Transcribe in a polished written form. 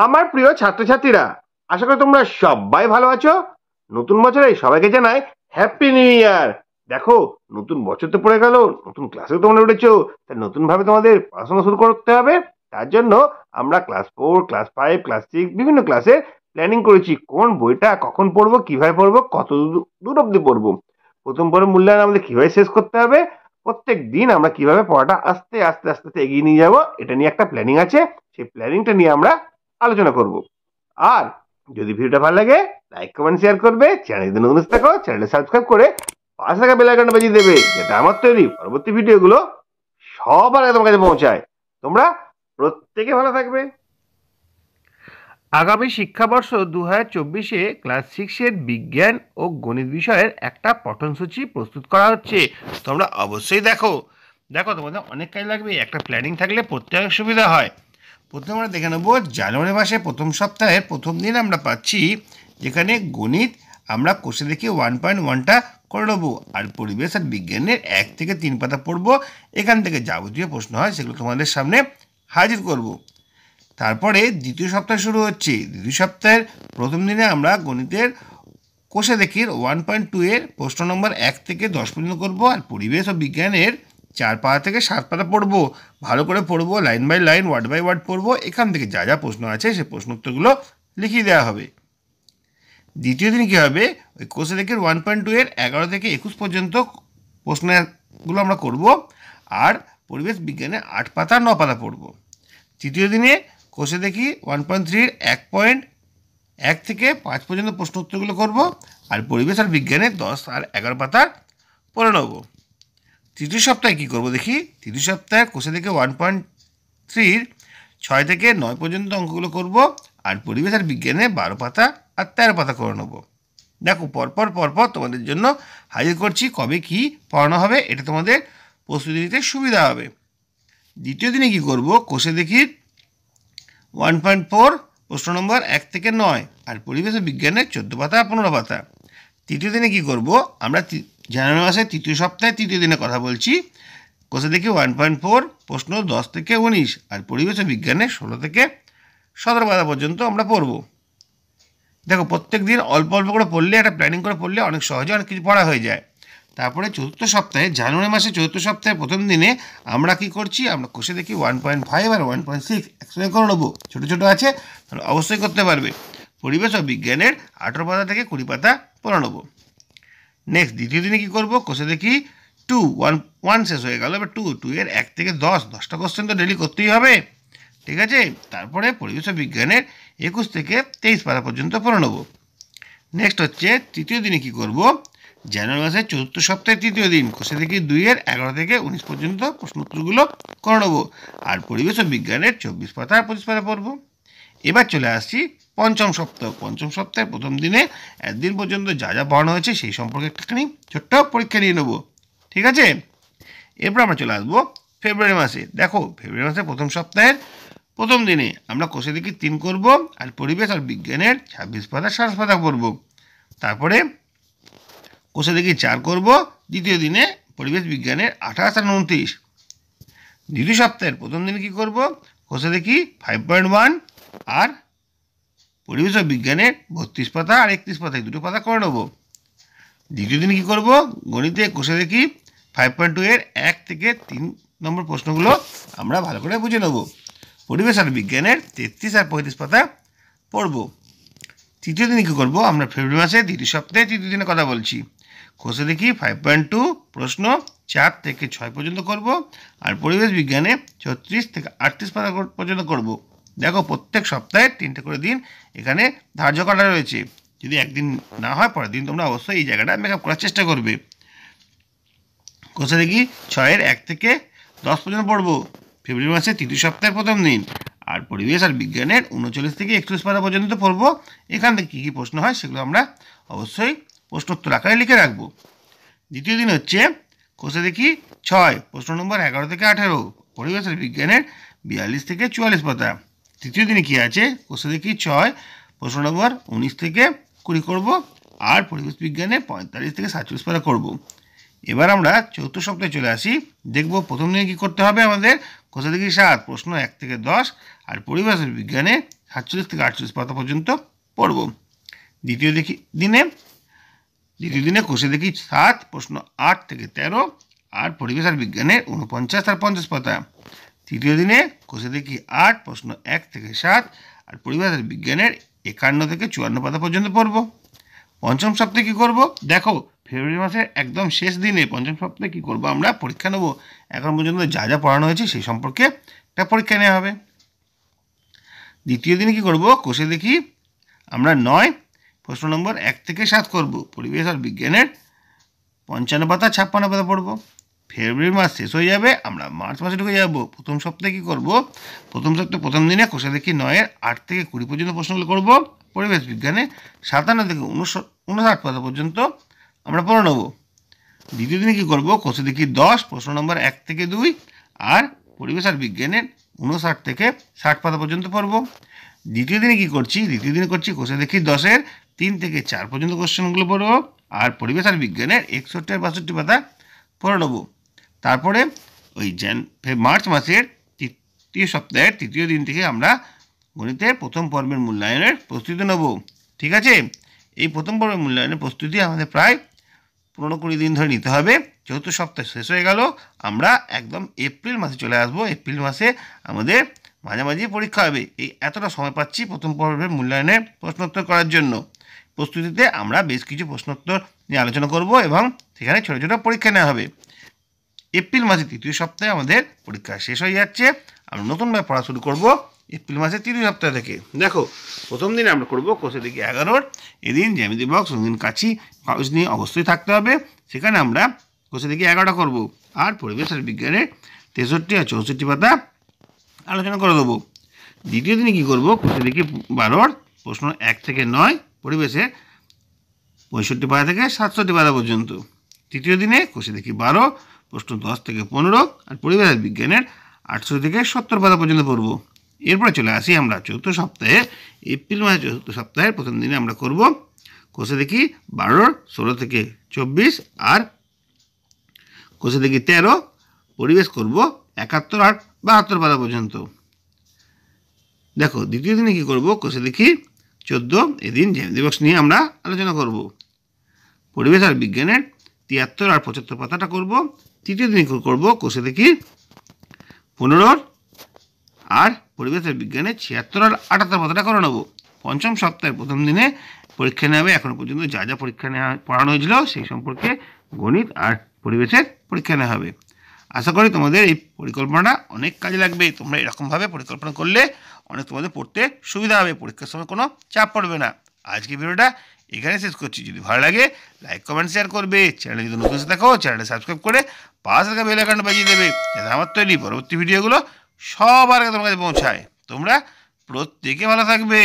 আমার প্রিয় ছাত্রছাত্রীরা, আশা করি তোমরা সবাই ভালো আছো। নতুন বছরে সবাইকে জানাই হ্যাপি নিউ ইয়ার। দেখো, নতুন বছর তো পড়ে গেল, নতুন ক্লাসেও তোমরা উঠেছো, তাই নতুন ভাবে তোমাদের পড়াশোনা শুরু করতে হবে। তার জন্য আমরা ক্লাস 4, ক্লাস 5, ক্লাস 6 বিভিন্ন ক্লাসে প্ল্যানিং করেছি কোন বইটা কখন পড়বো, কিভাবে পড়বো, কত দূর অব্দি পড়বো, প্রথম পর্ব মূল্যায়ন আমাদের কিভাবে শেষ করতে হবে, প্রত্যেক দিন আমরা কিভাবে পড়াটা আস্তে আস্তে আস্তে আস্তে এগিয়ে নিয়ে যাবো, এটা নিয়ে একটা প্ল্যানিং আছে। সেই প্ল্যানিংটা নিয়ে আমরা আলোচনা করব। আর যদি ভিডিওটা ভালো লাগে, লাইক কমেন্ট শেয়ার করবে, চ্যানেল যদি নতুন থাকো চ্যানেলটা সাবস্ক্রাইব করে পাশে থাকা বেল আইকনটা বাজিয়ে দেবে, যাতে আমার তৈরি পরবর্তী ভিডিওগুলো সবার আগে তোমার কাছে পৌঁছায়। তোমরা প্রত্যেকে ভালো থাকবে। আগামী শিক্ষাবর্ষ 2024-এ ক্লাস 6-এর বিজ্ঞান ও গণিত বিষয়ের একটা পঠনসূচি প্রস্তুত করা হচ্ছে। তোমরা অবশ্যই দেখো। তোমাদের অনেক কাজ লাগবে, একটা প্ল্যানিং থাকলে পড়তে অনেক সুবিধা হয়। প্রথমে আমরা দেখে নেব জানুয়ারি মাসে প্রথম সপ্তাহের প্রথম দিন আমরা পাচ্ছি, যেখানে গণিত আমরা কোষে দেখে 1.1টা করে নেবো, আর পরিবেশ আর বিজ্ঞানের 1 থেকে 3 পাতা পড়বো। এখান থেকে যাবতীয় প্রশ্ন হয় সেগুলো তোমাদের সামনে হাজির করব। তারপরে দ্বিতীয় সপ্তাহ শুরু হচ্ছে। দ্বিতীয় সপ্তাহের প্রথম দিনে আমরা গণিতের কোষে দেখির 1.2 এর প্রশ্ন নম্বর 1 থেকে 10 পর্যন্ত করবো, আর পরিবেশ ও বিজ্ঞানের 4 পাতা থেকে 7 পাতা পড়বো। ভালো করে পড়বো, line by line, word by word পড়বো। এখান থেকে যা যা প্রশ্ন আছে সেই প্রশ্ন উত্তরগুলো লিখিয়ে দেওয়া হবে। দ্বিতীয় দিন কী হবে, ওই কোষে দেখির 1.2 এর 11 থেকে 21 পর্যন্ত প্রশ্নগুলো আমরা করব, আর পরিবেশ বিজ্ঞানে 8 পাতা 9 পাতা পড়বো। তৃতীয় দিনে কোষে দেখি 1.3 এর 1 থেকে 5 পর্যন্ত প্রশ্ন উত্তরগুলো করবো, আর পরিবেশ আর বিজ্ঞানে 10 আর 11 পাতা পড়ে নেব। তৃতীয় সপ্তাহে কী করবো দেখি। তৃতীয় সপ্তাহে কোষে দেখে 1.3 6 থেকে 9 পর্যন্ত অঙ্কগুলো করব, আর পরিবেশ আর বিজ্ঞানে 12 পাতা আর 13 পাতা করে নেব। দেখো, পরপর তোমাদের জন্য হাজির করছি কবে কি পড়ানো হবে, এটা তোমাদের প্রস্তুতি নিতে সুবিধা হবে। দ্বিতীয় দিনে কী করব, কোষে দেখি 1.4 প্রশ্ন নম্বর 1 থেকে 9, আর পরিবেশ ও বিজ্ঞানের 14 পাতা 15 পাতা। তৃতীয় দিনে কী করব, আমরা জানুয়ারি মাসের তৃতীয় সপ্তাহে তৃতীয় দিনে কথা বলছি। কোষে দেখি 1.4 প্রশ্ন 10 থেকে 19, আর পরিবেশ ও বিজ্ঞানের 16 থেকে 17 পাতা পর্যন্ত আমরা পড়ব। দেখো, প্রত্যেক দিন অল্প অল্প করে পড়লে, একটা প্ল্যানিং করে পড়লে অনেক সহজে অনেক কিছু পড়া হয়ে যায়। তারপরে চতুর্থ সপ্তাহে, জানুয়ারি মাসে চতুর্থ সপ্তাহের প্রথম দিনে আমরা কি করছি, আমরা কোষে দেখি 1.5 আর 1.6 একসঙ্গে করে নেবো। ছোটো ছোটো আছে, তাহলে অবশ্যই করতে পারবে। পরিবেশ ও বিজ্ঞানের 18 পাতা থেকে 20 পাতা পড়ে নেবো। নেক্সট দ্বিতীয় দিনে কী করবো, কোষে দেখি 1 শেষ হয়ে গেল, এবার 2 এর 1 থেকে 10টা কোশ্চেন তো ডেলি করতেই হবে, ঠিক আছে। তারপরে পরিবেশ ও বিজ্ঞানের 21 থেকে 23 পাতা পর্যন্ত পড়ে নেবো। নেক্সট হচ্ছে তৃতীয় দিনে কী করবো, জানুয়ারি মাসের চতুর্থ সপ্তাহের তৃতীয় দিন কোষে দেখি 2 এর 11 থেকে 19 পর্যন্ত প্রশ্ন উত্তরগুলো করে নেবো, আর পরিবেশ ও বিজ্ঞানের 24 পাতা আর 25 পাতা পড়বো। এবার চলে আসছি পঞ্চম সপ্তাহের প্রথম দিনে একদিন পর্যন্ত যা যা পড়ানো হয়েছে সেই সম্পর্কে একটুখানি ছোট্ট পরীক্ষা নিয়ে নেবো, ঠিক আছে। এরপর আমরা চলে আসবো ফেব্রুয়ারি মাসে। দেখো, ফেব্রুয়ারি মাসের প্রথম সপ্তাহের প্রথম দিনে আমরা কোষে দেখি 3 করব, আর পরিবেশ আর বিজ্ঞানের 26 পাতা 27 পাতা পড়ব। তারপরে কোষে দেখি 4 করব দ্বিতীয় দিনে, পরিবেশ বিজ্ঞানের 28 আর 29। দ্বিতীয় সপ্তাহের প্রথম দিনে কী করব, কোষে দেখি 5.1 আর পরিবেশ ও বিজ্ঞানের 32 পাতা আর 31 পাতা, 2 পাতা করে নেব। দ্বিতীয় দিনে কী করব, গণিতে কোষে দেখি 5.2 এর 1 থেকে 3 নম্বর প্রশ্নগুলো আমরা ভালো করে বুঝে নেব। পরিবেশ আর বিজ্ঞানের 33 আর 35 পাতা পড়ব। তৃতীয় দিনে কী করব, আমরা ফেব্রুয়ারি মাসে দ্বিতীয় সপ্তাহে তৃতীয় দিনে কথা বলছি। কোষে দেখি 5.2 প্রশ্ন 4 থেকে 6 পর্যন্ত করব, আর পরিবেশ বিজ্ঞানে 34 থেকে 38 পাতা পর্যন্ত করব। দেখো, প্রত্যেক সপ্তাহে 3টে করে দিন এখানে ধার্য করা রয়েছে। যদি একদিন না হয়, পরের দিন তোমরা অবশ্যই এই জায়গাটা মেকআপ করার চেষ্টা করবে। কোষে দেখি 6 এর 1 থেকে 10 পর্যন্ত পড়ব ফেব্রুয়ারি মাসের তৃতীয় সপ্তাহের প্রথম দিন, আর পরিবেশ আর বিজ্ঞানের 39 থেকে 41 পাতা পর্যন্ত পড়ব। এখান থেকে কী কী প্রশ্ন হয় সেগুলো আমরা অবশ্যই প্রশ্নোত্তর আকারে লিখে রাখবো। দ্বিতীয় দিন হচ্ছে কোষে দেখি 6 প্রশ্ন নম্বর 11 থেকে 18, পরিবেশ আর বিজ্ঞানের 42 থেকে 44 পাতা। তৃতীয় দিনে কী আছে, কোষে দেখি 6 প্রশ্ন নম্বর 19 থেকে 20 করব, আর পরিবেশ বিজ্ঞানে 45 থেকে 47 পাতা করব। এবার আমরা চতুর্থ সপ্তাহে চলে আসি। দেখব প্রথম দিনে কী করতে হবে আমাদের। কোষে দেখি 7, প্রশ্ন 1 থেকে 10 আর পরিবেশ বিজ্ঞানে 47 থেকে 48 পাতা পর্যন্ত পড়ব। দ্বিতীয় দিনে কোষে দেখি 7, প্রশ্ন 8 থেকে 13 আর পরিবেশ আর বিজ্ঞানের 49 আর 50 পাতা। তৃতীয় দিনে কোষে দেখি 8, প্রশ্ন 1 থেকে 7 আর পরিবেশ আর বিজ্ঞানের 51 থেকে 54 পাতা পর্যন্ত পড়ব। পঞ্চম সপ্তাহে কী করব দেখো, ফেব্রুয়ারি মাসের একদম শেষ দিনে পঞ্চম সপ্তাহে কী করব, আমরা পরীক্ষা নেব। এখন পর্যন্ত যা যা পড়ানো হয়েছে সেই সম্পর্কে একটা পরীক্ষা নেওয়া হবে। দ্বিতীয় দিনে কী করব, কোষে দেখি আমরা 9, প্রশ্ন নম্বর 1 থেকে 7 করব। পরিবেশ আর বিজ্ঞানের 55 পাতা 56 পাতা পড়ব। ফেব্রুয়ারি মাস শেষ হয়ে যাবে, আমরা মার্চ মাসে ঢুকে যাব। প্রথম সপ্তাহে কী করব, প্রথম সপ্তাহে প্রথম দিনে কোষে দেখি 9-এর 8 থেকে 20 পর্যন্ত প্রশ্নগুলো করব। পরিবেশ বিজ্ঞানে 57 থেকে 59 পাতা পর্যন্ত আমরা পড়ে নেব। দ্বিতীয় দিনে কী করব, কোষে দেখি 10, প্রশ্ন নম্বর 1 থেকে 2 আর পরিবেশ আর বিজ্ঞানের 59 থেকে 60 পাতা পর্যন্ত পড়ব। দ্বিতীয় দিনে কী করছি, দ্বিতীয় দিনে করছি কোষে দেখি 10-এর 3 থেকে 4 পর্যন্ত কোশ্চেনগুলো পড়ব আর পরিবেশ আর বিজ্ঞানের 61 আর 62 পাতা পড়ে নেব। তারপরে ওই মার্চ মাসের তৃতীয় সপ্তাহের তৃতীয় দিন থেকে আমরা গণিতের প্রথম পর্বের মূল্যায়নের প্রস্তুতি নেব। ঠিক আছে, এই প্রথম পর্বের মূল্যায়নের প্রস্তুতি আমাদের প্রায় 15-20 দিন ধরে নিতে হবে। চতুর্থ সপ্তাহ শেষ হয়ে গেল, আমরা একদম এপ্রিল মাসে চলে আসব। এপ্রিল মাসে আমাদের মাঝামাঝি পরীক্ষা হবে। এই এতটা সময় পাচ্ছি প্রথম পর্বের মূল্যায়নের প্রশ্নোত্তর করার জন্য। প্রস্তুতিতে আমরা বেশ কিছু প্রশ্নোত্তর নিয়ে আলোচনা করব এবং সেখানে ছোটো ছোটো পরীক্ষা নেওয়া হবে। এপ্রিল মাসের তৃতীয় সপ্তাহে আমাদের পরীক্ষা শেষ হয়ে যাচ্ছে, আমরা নতুনভাবে পড়া শুরু করব এপ্রিল মাসের তৃতীয় সপ্তাহ থেকে। দেখো, প্রথম দিনে আমরা করব কোষে দেখি 11, এদিন জ্যামিতি বক্স, রঙিন কাঁচি, কাগজ নিয়ে অবশ্যই থাকতে হবে। সেখানে আমরা কোষে দেখি 11টা করব আর পরিবেশ আর বিজ্ঞানের 63 আর 64 পাতা আলোচনা করে দেবো। দ্বিতীয় দিনে কী করব, কোষে দেখি 12, প্রশ্ন 1 থেকে 9, পরিবেশে 65 পাতা থেকে 67 পাতা পর্যন্ত। তৃতীয় দিনে কোষে দেখি 12, প্রশ্ন 10 থেকে 15 আর পরিবেশ আর বিজ্ঞানের 800 থেকে 70 পাতা পর্যন্ত পড়ব। এরপরে চলে আসি আমরা চতুর্থ সপ্তাহে। এপ্রিল মাসের চতুর্থ সপ্তাহের প্রথম দিনে আমরা করব কোষে দেখি 12, 16 থেকে 24 আর কোষে দেখি 13, পরিবেশ করব 71 আর 72 পাতা পর্যন্ত। দেখো, দ্বিতীয় দিনে কী করব, কোষে দেখি 14, এদিন জ্যামিতি বক্স নিয়ে আমরা আলোচনা করব। পরিবেশ আর বিজ্ঞানের 73 আর 75 পাতাটা করব। তৃতীয় দিনে করব কোষে দেখি 15 আর পরিবেশ আর বিজ্ঞানের 76 আর 78 পাতাটা করে নেব। পঞ্চম সপ্তাহের প্রথম দিনে পরীক্ষা নেওয়া হবে। এখনও পর্যন্ত যা যা পরীক্ষা পড়ানো হয়েছিল সেই সম্পর্কে গণিত আর পরিবেশের পরীক্ষা নেওয়া হবে। আশা করি তোমাদের এই পরিকল্পনাটা অনেক কাজে লাগবে। তোমরা এরকমভাবে পরিকল্পনা করলে অনেক তোমাদের পড়তে সুবিধা হবে, পরীক্ষার সময় কোনো চাপ পড়বে না। আজকে ভিডিওটা এখানে শেষ করছি। যদি ভালো লাগে লাইক, কমেন্ট, শেয়ার করবে। চ্যানেলে যদি নতুন দেখো চ্যানেলটা সাবস্ক্রাইব করে পাশে থাকা বেল আইকনটা বাজিয়ে দেবে, যাতে আমার তৈরি পরবর্তী ভিডিওগুলো সবার আগে তোমার কাছে পৌঁছায়। তোমরা প্রত্যেকে ভালো থাকবে।